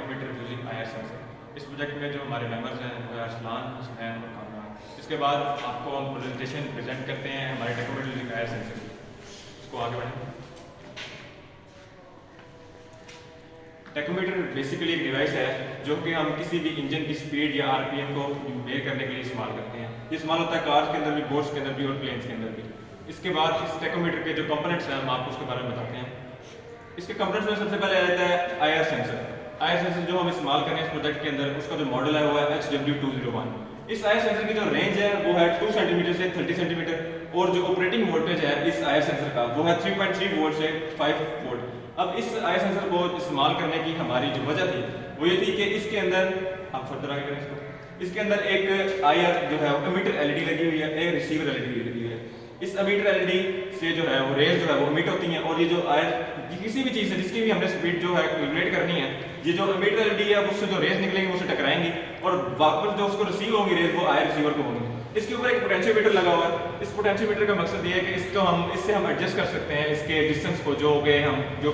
Tachometer using IR sensor. इस project में जो हमारे मेंबर्स हैं वो है अरसलान, हुसैन और कामरान। इसके बाद आपको हम प्रेजेंटेशन प्रेजेंट करते हैं हमारे टेकोमीटर यूजिंग IR सेंसर की। इसको आगे बढ़ें। टेकोमीटर बेसिकली एक डिवाइस है जो कि हम किसी भी इंजन की स्पीड या RPM को मेजर करने के लिए इस्तेमाल करते हैं। ये इस्तेमाल होता है कार्स के अंदर भी, बोट्स के अंदर भी और प्लेन्स के अंदर भी। इसके बाद इस टेकोमीटर के जो कंपोनेंट्स हैं हम आपको उसके बारे में बताते हैं। इसके कंपोनेंट्स में सबसे पहले आ जाता है IR सेंसर। IR सेंसर जो हम इस्तेमाल कर रहे हैं इस प्रोजेक्ट के अंदर, उसका जो मॉडल है वो है HW201। इस IR सेंसर की जो रेंज है वो है 2 सेंटीमीटर से 30 सेंटीमीटर और जो ऑपरेटिंग वोल्टेज है इस IR सेंसर का वो है 3.3 वोल्ट से 5 वोल्ट। अब इस IR सेंसर को इस्तेमाल करने की हमारी जो वजह थी वो ये थी कि इसके अंदर, आप फर्दर आगे करें इसको, इसके अंदर एक IR जो है वो एमिटर LED लगी हुई है, एक रिसीवर LED लगी हुई है। इस एमिटर LED से जो है वो रेज जो है वो एमिट होती हैं और ये जो किसी भी चीज़ है जिसकी भी हमने स्पीड जो है कैलकुलेट करनी है, ये जो एमिटर LED है उससे जो रेज निकलेंगी उससे टकराएंगी और वापस जो उसको रिसीव होंगी रेज वो IR रिसीवर को होंगी। इसके ऊपर एक पोटेंशियोमीटर लगा हुआ है। इस पोटेंशियोमीटर का मकसद ये है कि इससे हम एडजस्ट कर सकते हैं इसके डिस्टेंस को जो कि 2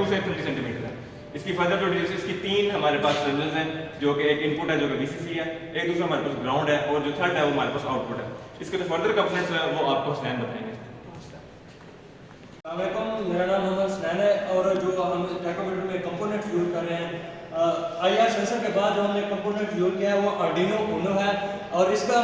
से 30 सेंटीमीटर है। इसकी फर्दर जो डिटेल्स, इसकी 3 हमारे पास टर्मिनल्स हैं, जो कि एक इनपुट है जो कि VCC है, एक दूसरा हमारे पास ग्राउंड है और जो थर्ड है वो हमारे पास आउटपुट है। इसके जो फर्दर कंपोनेंट्स हैं वो आपको हुसैन बताएंगे। अस्सलामुअलैकुम, मेरा नाम मोहम्मद हुसैन है और जो हम टेकोमीटर में कंपोनेंट यूज़ कर रहे हैं IR सेंसर के बाद जो हमने कंपोनेंट यूज़ किया है वो आर्डिनो यूनो है। और इसका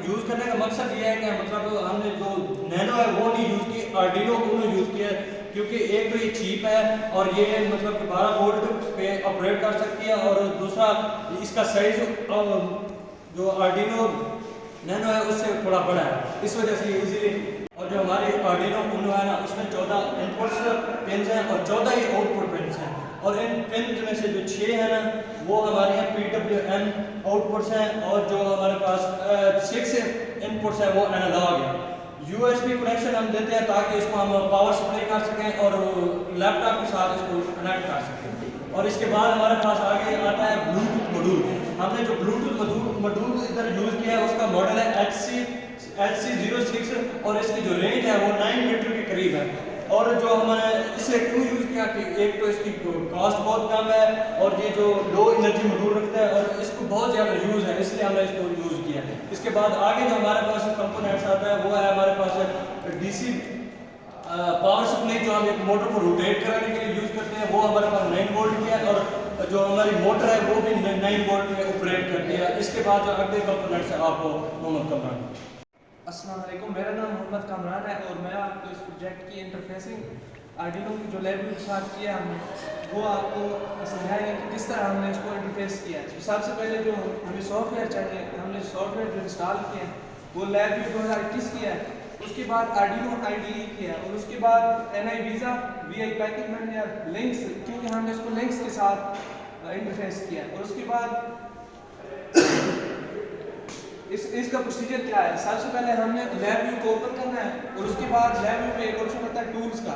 यूज़ करने का मकसद ये है कि मतलब हमने जो नैनो है वो नहीं यूज़ की, आर्डिनो यूनो यूज़ किया है, क्योंकि एक तो ये चीप है और ये मतलब 12 वोल्ट पे ऑपरेट कर सकती है और दूसरा इसका साइज जो आर्डिनो नैनो है उससे थोड़ा बड़ा है, इस वजह से इजीली। और जो हमारे आर्डिनो यूनो है ना उसमें 14 इनपुट्स पिन्स हैं और 14 ही आउटपुट पिन्स हैं और इन पिन में से जो 6 है ना वो हमारे यहाँ PWM आउटपुट्स हैं और जो हमारे पास 6 इनपुट्स हैं वो एनालॉग है। USB कनेक्शन हम देते हैं ताकि इसको हम पावर सप्लाई कर सकें और लैपटॉप के साथ इसको कनेक्ट कर सकें। और इसके बाद हमारे पास आगे आता है ब्लूटूथ मॉड्यूल। हमने जो ब्लूटूथ मॉड्यूल इधर यूज़ किया है उसका मॉडल है HC06 और इसकी जो रेंज है वो 9 मीटर के करीब है। और जो हमने इसे क्यों यूज़ किया कि एक तो इसकी कॉस्ट बहुत कम है और ये जो लो एनर्जी मॉड्यूल रखता है और इसको बहुत ज़्यादा यूज़ है, इसलिए हमने इसको यूज़ किया। इसके बाद आगे जो हमारे पास कंपोनेंट्स आता है वो है हमारे पास DC पावर सप्लाई, जो हम एक मोटर को रोटेट कराने के लिए यूज़ करते हैं, वो हमारे पास 9 वोल्ट की है और जो हमारी मोटर है वो भी 9 वोल्ट में ऑपरेट करती है। इसके बाद जो अगले कंपोनेंट्स है आपको मोहम्मद कामरान। अस्सलाम वालेकुम, मेरा नाम मोहम्मद कामरान है और मैं आपको इस प्रोजेक्ट की इंटरफेसिंग आर्डिनो की जो लाइब्रेरी स्टार्ट किया हमने वो आपको समझाएंगे कि किस तरह हमने इसको इंटरफेस किया है। तो सबसे पहले जो हमें सॉफ्टवेयर चाहिए, हमने सॉफ्टवेयर जो इंस्टॉल किया है वो लाइब्रेरी 2021 किया है। उसके बाद आर्डिनो IDE किया और उसके बाद NI visa VI package manager links, क्योंकि हमने इसको लिंक्स के साथ इंटरफेस किया। और उसके बाद इसका प्रोसीजर क्या है, सबसे पहले हमने लैब व्यू को ओपन करना है और उसके बाद लैब व्यू में एक ऑप्शन होता है टूल्स का।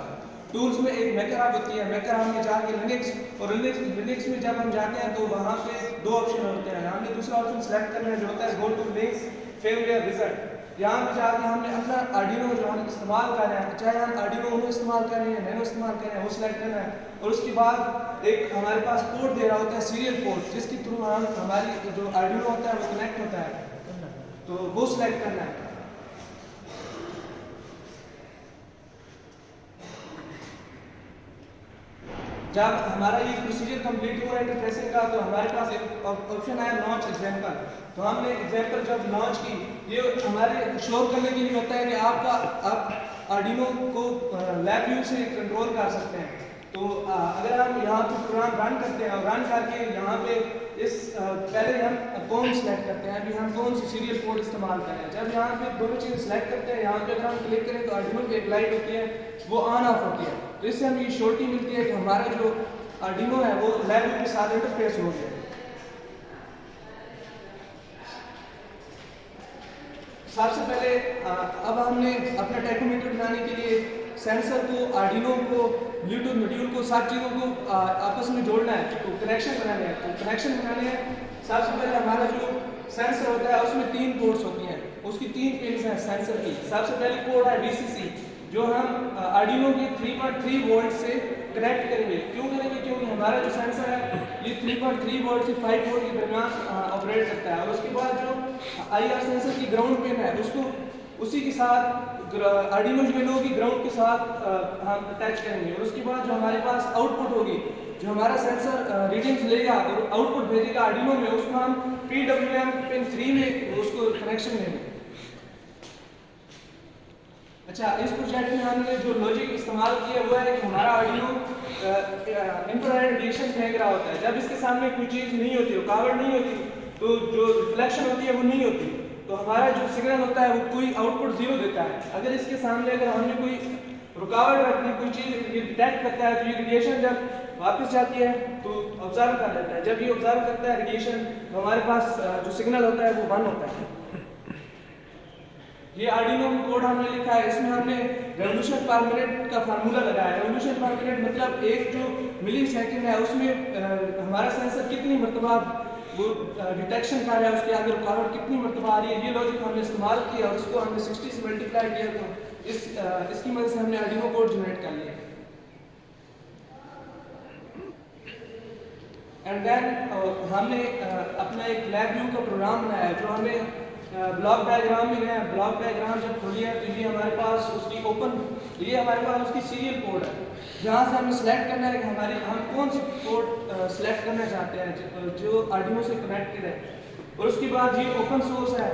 टूल्स में एक मैकर ऐप होती है, मैकर हमने जाके लिनक्स और लिनक्स में जब हम जाते हैं तो वहाँ पे 2 ऑप्शन होते हैं। हमने दूसरा ऑप्शन सेलेक्ट करना है जो होता है go to links favourite result. यहाँ पे जाके हमने अपना आर्डिनो जो हम इस्तेमाल कर रहे हैं, चाहे हम आर्डिनो उनो इस्तेमाल कर रहे हैं नैनो इस्तेमाल कर रहे हैं, वो सिलेक्ट करना है। और उसके बाद एक हमारे पास पोर्ट दे रहा होता है सीरियल पोर्ट, जिसके थ्रू हम हमारी जो आर्डिनो होता है वो कनेक्ट होता है, तो वो सिलेक्ट करना है। जब हमारा ये प्रोसीजर कंप्लीट हुआ इंटरफेसिंग का तो हमारे पास एक ऑप्शन आया लॉन्च एग्जांपल। तो हमने एग्जांपल जब लॉन्च की, ये हमारे शो करने के लिए होता है कि आप आर्डिनो को लैब व्यू से कंट्रोल कर सकते हैं। तो अगर हम यहाँ पे प्रोग्राम रन करते हैं और रन करके यहाँ पे पहले हम कौन सिलेक्ट करते हैं, अभी हम कौन सी सीरियल पोर्ट इस्तेमाल कर रहे हैं। जब यहाँ पे दोनों चीज़ सिलेक्ट करते हैं, यहाँ पे अगर हम क्लिक करें तो आर्डिनो की एक लाइट होती है वो ऑन ऑफ होती है। तो इससे हमें ये श्योरिटी मिलती है कि हमारा जो आर्डिनो है वो लैब के साथ इंटरफेस हो गया। सबसे पहले अब हमने अपना टेकोमीटर बनाने के लिए सेंसर को, आर्डिनो को, ब्लूटूथ मॉड्यूल को, सब चीज़ों को आपस में जोड़ना है, तो कनेक्शन बनाने हैं। तो कनेक्शन बनाने हैं, सबसे पहले हमारा जो सेंसर होता है उसमें 3 पोर्ट्स होती हैं, उसकी 3 पिन्स हैं सेंसर की। सबसे पहले पोर्ट है VCC। जो हम आर्डिनो के 3.3 वोल्ट से कनेक्ट करेंगे। क्यों करेंगे? क्योंकि हमारा जो सेंसर है ये 3.3 वोल्ट से 5 वोल्ट के दरमियान ऑपरेट करता है। और उसके बाद जो IR सेंसर की ग्राउंड पिन है उसको उसी के साथ आर्डिनो यूनो की ग्राउंड के साथ हम अटैच करेंगे। और उसके बाद जो हमारे पास आउटपुट होगी, जो हमारा सेंसर रीडिंग्स लेगा और आउटपुट भेजेगा आर्डिनो में, उसको हम PWM पिन 3 में उसको कनेक्शन देंगे। अच्छा, इस प्रोजेक्ट में हमने जो लॉजिक इस्तेमाल किया हुआ है कि हमारा आर्डिनो इंफ्रारेड रेडिएशन फेंक रहा होता है। जब इसके सामने कोई चीज़ नहीं होती, रुकावट नहीं होती, तो जो रिफ्लेक्शन होती है वो नहीं होती, तो हमारा जो सिग्नल होता है वो कोई आउटपुट जीरो देता है। अगर इसके सामने अगर हमने कोई रुकावट रख दी, कोई चीज़ ये डिटेक्ट करता है, तो ये रेडिएशन जब वापस जाती है तो ऑब्जर्व कर लेता है। जब ये ऑब्जर्व करता है रेडिएशन, तो हमारे पास जो सिग्नल होता है वो बंद होता है। ये आर्डिनो कोड हमने लिखा है, इसमें हमने रेवोल्यूशन पर मिनट का फार्मूला लगाया है। रेवोल्यूशन पर मिनट मतलब एक जो मिली सेकेंड है उसमें हमारा सेंसर कितनी मरतबा वो डिटेक्शन कर रहा है, उसके आगे रुकावट कितनी मरतबा आ रही है, ये लॉजिक हमने इस्तेमाल किया और उसको हमने 60 से मल्टीप्लाई किया, तो इसकी मदद से हमने आर्डिनो कोड जनरेट कर लिया। एंड देन हमने अपना एक लैब व्यू का प्रोग्राम बनाया है, जो हमें ब्लॉक डायग्राम में है। ब्लॉक डायग्राम जब खोली है तो ये हमारे पास उसकी ओपन, ये हमारे पास उसकी सीरियल कोड है, जहाँ से हमें सेलेक्ट करना है कि हम कौन सी कोड सेलेक्ट करना चाहते हैं जो आर्डिनो से कनेक्टेड है। और उसके बाद ये ओपन सोर्स है,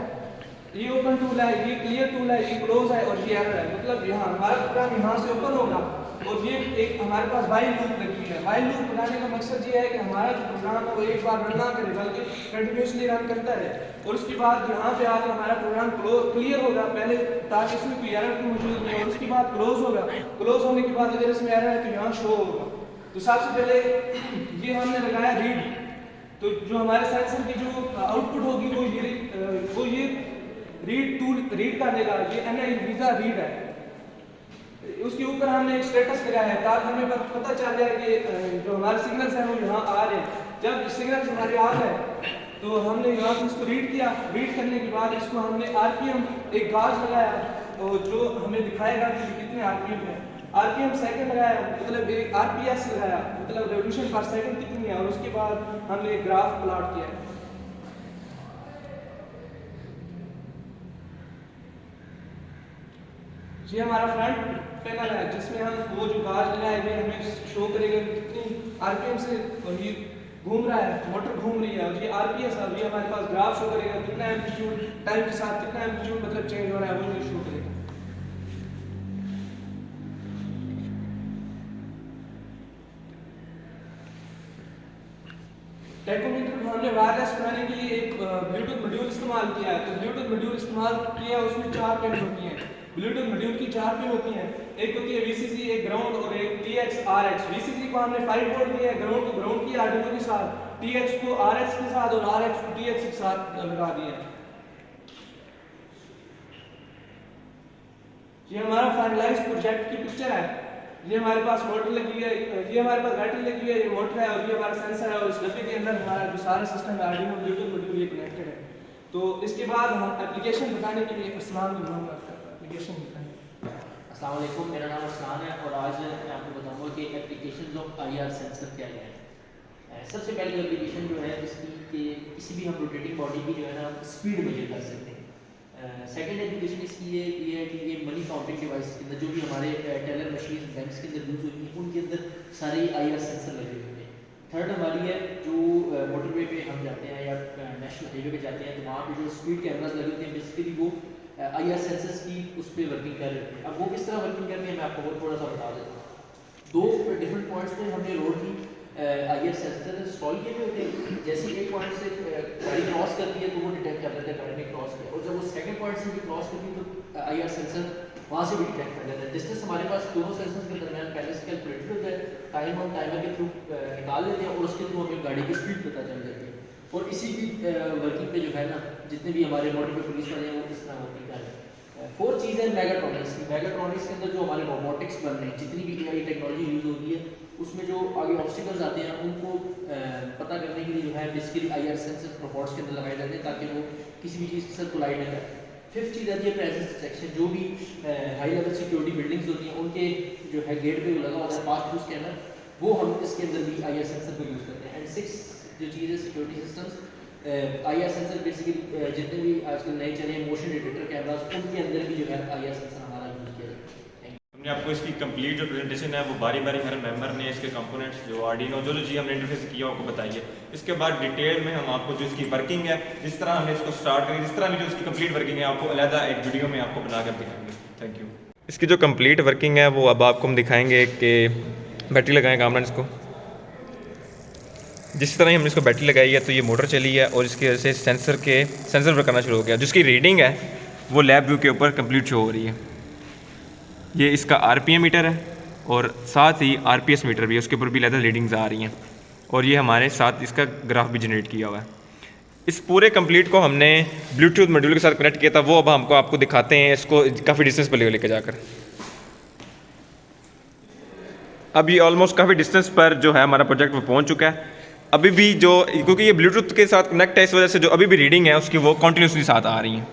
ये ओपन टूल है, ये क्लियर टूल है, ये क्लोज है और ये एरर है। मतलब यहाँ हमारा प्रोग्राम यहाँ से ओपन होगा और ये एक हमारे पास वाइल लूप लगी हुई है। वाइल लूप लगाने का मकसद ये है कि हमारा जो प्रोग्राम है वो एक बार रन ना करे बल्कि कंटिन्यूसली रन करता रहे। और उसके बाद यहाँ पे आकर हमारा प्रोग्राम क्लियर होगा पहले, ताकि इसमें कोई एरर मौजूद नहीं हो। उसके बाद क्लोज होगा, क्लोज होने के बाद अगर इसमें एरर है तो यहाँ शो होगा। तो सबसे पहले ये हमने लगाया रीड, तो जो हमारे सेंसर की जो आउटपुट होगी वो ये रीड टूल रीड कर देगा। ये NI वीजा रीड है, उसके ऊपर हमने एक स्टेटस लगाया है ताकि हमें पता चल जाए कि जो हमारे सिग्नल्स हैं वो यहाँ आ रहे हैं। जब सिग्नल्स हमारे आ गए तो हमने यहाँ से इसको रीड किया। रीड करने के बाद इसको हमने RPM एक गाज लगाया, तो जो हमें दिखाएगा कि कितने RPM है। RPM सेकंड लगाया, मतलब एक RPS लगाया, मतलब रेवोल्यूशन पर सेकंड कितनी है। और उसके बाद हमने एक ग्राफ प्लॉट किया। ये हमारा फ्रंट पैनल है जिसमें हम वो जो गाज लगाए हुए हमें शो करेगा कितनी RPM से और ये घूम रहा है, मोटर घूम रही है। और ये RPS है, ये हमारे पास ग्राफ शो करेगा कितना एम्पलीट्यूड टाइम के साथ कितना एम्पलीट्यूड मतलब चेंज हो रहा है, वो ये शो करेगा। टैकोमीटर को हमने वायरलेस बनाने के लिए एक ब्लूटूथ मॉड्यूल इस्तेमाल किया है। तो ब्लूटूथ मॉड्यूल इस्तेमाल किया, उसमें 4 पिन होती हैं। ब्लूटूथ मॉड्यूल की 4 पिन होती हैं, एक होती है VCC, एक ग्राउंड और एक TX RX। VCC को हमने 5 वोल्ट दिया है, ग्राउंड को ग्राउंड किया आर्डिनो के साथ, TX को RX के साथ और RX को TX के साथ लगा दिया। ये हमारा फाइनलाइज प्रोजेक्ट की पिक्चर है। ये हमारे पास मोटर लगी है, ये हमारे पास बैटरी लगी हुई है, ये मोटर है और ये हमारा सेंसर है। और इस डब्बे के अंदर हमारा जो सारा सिस्टम है आर्डिनो ब्लूटूथ मॉड्यूल ये कनेक्टेड है। तो इसके बाद हम एप्लीकेशन बताने के लिए इस्लाम को ढूंढ करते हैं। एप्लीकेशन बताएं। अस्सलाम वालेकुम, मेरा नाम अरसलान है और आज मैं आपको बताऊंगा कि एप्लीकेशंस ऑफ IR सेंसर क्या है। सबसे पहली एप्लीकेशन जो है जिसकी कि किसी भी हम रोटेटिंग बॉडी की जो है ना स्पीड मेजर कर सकते हैं। सेकंड एप्लीकेशन इसकी ये है कि ये मनी काउंटिंग डिवाइस के अंदर जो भी हमारे टेलर मशीन बैंक्स के अंदर यूज़ होती हैं उनके अंदर सारे IR सेंसर लगे हुए हैं। थर्ड हमारी है जो मोटरवे पे हम जाते हैं या नेशनल हाईवे पे जाते हैं तो वहाँ पे जो स्पीड कैमराज लगे होते हैं बेसिकली वो IR सेंसर्स की उस पर वर्किंग कर रहे हैं। अब वो किस तरह वर्किंग करती है मैं आपको थोड़ा सा बता देता हूँ। 2 डिफरेंट पॉइंट्स पे हमने रोड की IR सेंसर इंस्टॉल किए हुए होते हैं। जैसे एक पॉइंट से गाड़ी क्रॉस करती है तो वो डिटेक्ट कर लेता है गाड़ी ने क्रॉस किया, और जब वो सेकंड पॉइंट से भी क्रॉस करती है तो IR सेंसर वहाँ से भी डिटेक्ट कर लेता है। डिस्टेंस हमारे पास दोनों सेंसर्स के दरमियान पहले से कैलकुलेटेड होता है, टाइम हम टाइमर के थ्रू निकाल लेते हैं और उसके थ्रू हमें गाड़ी की स्पीड पता चल जाती है। और इसी की वर्किंग पे जो है ना जितने भी हमारे मोटर पे पुलिस वाले हैं वो किस तरह वर्किंग कर रहे हैं। 4 चीज़ है मेगाट्रॉनिक्स की। मेगाट्रॉनिक्स के अंदर जो हमारे रोबोटिक्स बन रहे हैं, जितनी भी AI टेक्नोलॉजी यूज़ होती है उसमें जो आगे ऑब्स्टिकल्स आते हैं उनको पता करने के लिए जो है बेसिकली IR सेंसर रोबोट्स के अंदर लगाए जाते हैं ताकि वो किसी भी चीज़ के साथ कोलाइड न करें। फिफ्थ चीज़ आती है प्रेजेंस डिटेक्शन। जो भी हाई लेवल सिक्योरिटी बिल्डिंग्स होती हैं उनके जो है गेट पे लगा होता है पास थ्रू स्कैनर, वो हम इसके अंदर भी IR सेंसर को यूज़ करते हैं। एंड सिक्स जो चीज़ है security systems, IR sensor basically जितने भी आजकल नए चले मोशन डिटेक्टर कैमरास उनके अंदर भी जो है IR सेंसर हमारा यूज़ किया जाता है। हमने आपको इसकी कंप्लीट जो प्रेजेंटेशन है वो बारी बारी हर मेंबर ने इसके कंपोनेंट्स जो आर्डिनो जो चीज़ हमने इंटरफेस किया आपको बताइए। इसके बाद डिटेल में हम आपको जो इसकी वर्किंग है, जिस तरह हमने इसको स्टार्ट करी, जिस तरह भी जो इसकी कंप्लीट वर्किंग है आपको अलहदा एक वीडियो में आपको बनाकर दिखाएंगे। Thank you. इसकी जो कंप्लीट वर्किंग है वो अब आपको हम दिखाएंगे कि बैटरी लगाएं कामरान इसको। जिस तरह ही हमने इसको बैटरी लगाई है तो ये मोटर चली है और इसकी वजह से सेंसर वर्क करना शुरू हो गया। जिसकी रीडिंग है वो लैब व्यू के ऊपर कंप्लीट शो हो रही है। ये इसका RPM मीटर है और साथ ही RPS मीटर भी है, उसके ऊपर भी लेदर रीडिंग्स आ रही हैं और ये हमारे साथ इसका ग्राफ भी जनरेट किया हुआ है। इस पूरे कंप्लीट को हमने ब्लूटूथ मॉड्यूल के साथ कनेक्ट किया था, वो अब आपको दिखाते हैं इसको काफ़ी डिस्टेंस पर लेकर जाकर। अब ये ऑलमोस्ट काफ़ी डिस्टेंस पर जो है हमारा प्रोजेक्ट वो पहुँच चुका है। अभी भी जो क्योंकि ये ब्लूटूथ के साथ कनेक्ट है इस वजह से जो अभी भी रीडिंग है उसकी वो कंटिन्यूसली साथ आ रही हैं।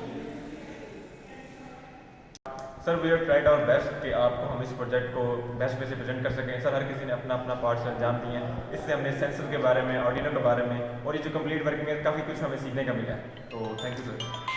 Sir we have tried our best कि आपको हम इस प्रोजेक्ट को बेस्ट वे से प्रेजेंट कर सकें। सर हर किसी ने अपना अपना पार्ट अंजाम दिए हैं। इससे हमने सेंसर के बारे में, आर्डिनो के बारे में और ये जो कंप्लीट वर्किंग है काफ़ी कुछ हमें सीखने का मिला है। तो थैंक यू सर।